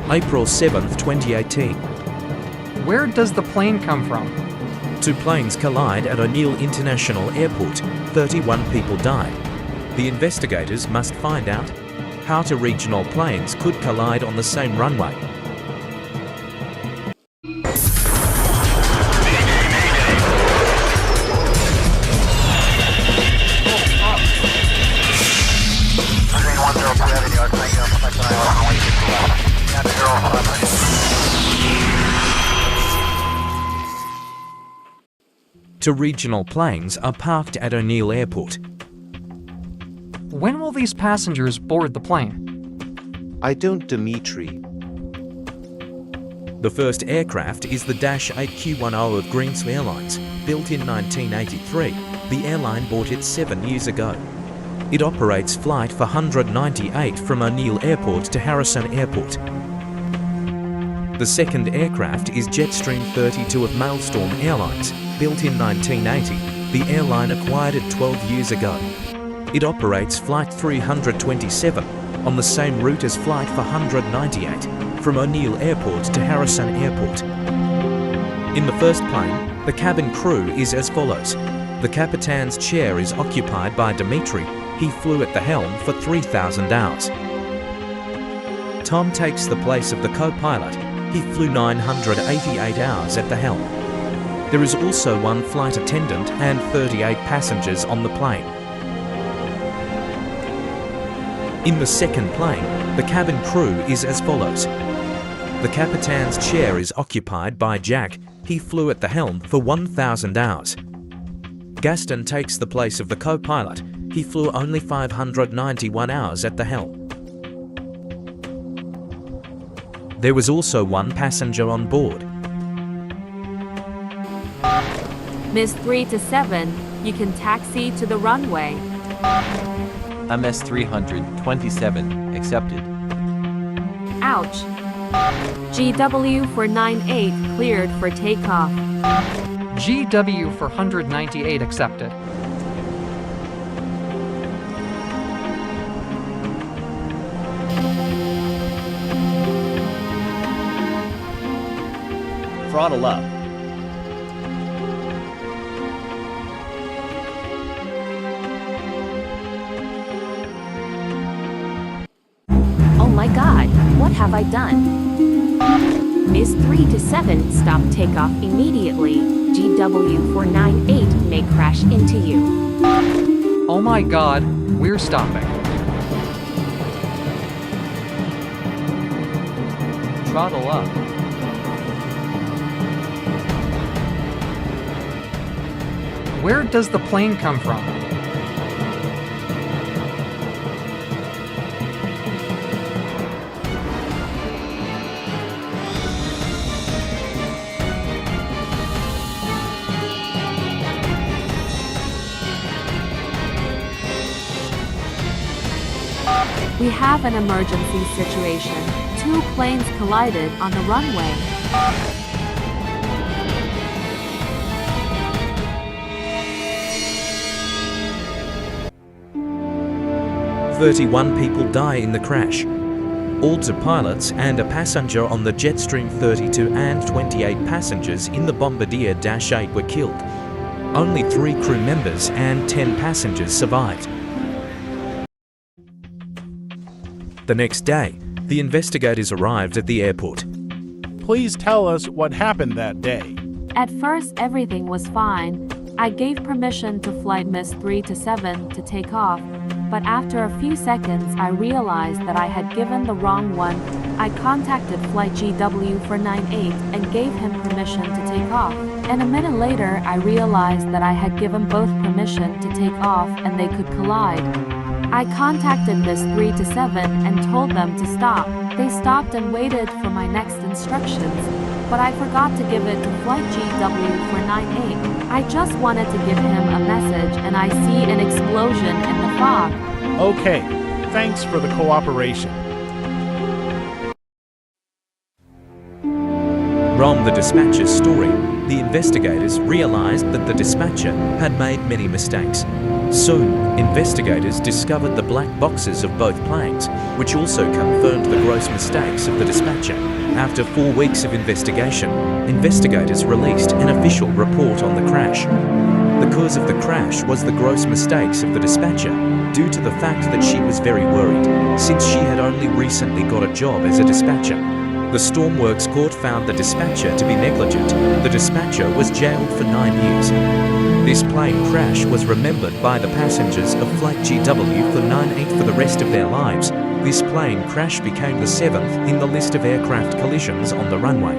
April 7, 2018. Where does the plane come from? Two planes collide at O'Neill International Airport. 31 people died. The investigators must find out how two regional planes could collide on the same runway. Two regional planes are parked at O'Neill Airport. When will these passengers board the plane? I don't, Dimitri. The first aircraft is the Dash 8Q10 of Greensway Airlines, built in 1983. The airline bought it 7 years ago. It operates flight for 198 from O'Neill Airport to Harrison Airport. The second aircraft is Jetstream 32 of Maelstrom Airlines, built in 1980. The airline acquired it 12 years ago. It operates Flight 327 on the same route as Flight 498 from O'Neill Airport to Harrison Airport. In the first plane, the cabin crew is as follows. The Capitan's chair is occupied by Dimitri. He flew at the helm for 3,000 hours. Tom takes the place of the co-pilot. He flew 988 hours at the helm. There is also one flight attendant and 38 passengers on the plane. In the second plane, the cabin crew is as follows. The Capitan's chair is occupied by Jack. He flew at the helm for 1,000 hours. Gaston takes the place of the co-pilot. He flew only 591 hours at the helm. There was also one passenger on board. Miss 3 to 7, you can taxi to the runway. MS 327, accepted. Ouch. GW for 98, cleared for takeoff. GW for 198 accepted. Throttle up. Oh my god, what have I done? Miss 3 to 7, stop takeoff immediately. GW 498 may crash into you. Oh my god, we're stopping. Throttle up. Where does the plane come from? We have an emergency situation. Two planes collided on the runway. 31 people die in the crash. All two pilots and a passenger on the Jetstream 32 and 28 passengers in the Bombardier Dash 8 were killed. Only 3 crew members and 10 passengers survived. The next day, the investigators arrived at the airport. Please tell us what happened that day. At first, everything was fine. I gave permission to flight Miss 3 to 7 to take off, but after a few seconds I realized that I had given the wrong one. I contacted flight GW 498 and gave him permission to take off. And a minute later I realized that I had given both permission to take off and they could collide. I contacted Miss 3 to 7 and told them to stop. They stopped and waited for my next instructions, but I forgot to give it to flight GW 498. I just wanted to give him a message and I see an explosion in the fog. Okay, thanks for the cooperation. From the dispatcher's story, the investigators realized that the dispatcher had made many mistakes. Soon, investigators discovered the black boxes of both planes, which also confirmed the gross mistakes of the dispatcher. After 4 weeks of investigation, investigators released an official report on the crash. The cause of the crash was the gross mistakes of the dispatcher, due to the fact that she was very worried, since she had only recently got a job as a dispatcher. The Stormworks court found the dispatcher to be negligent. The dispatcher was jailed for 9 years. This plane crash was remembered by the passengers of Flight GW for 9/8 for the rest of their lives. This plane crash became the 7th in the list of aircraft collisions on the runway.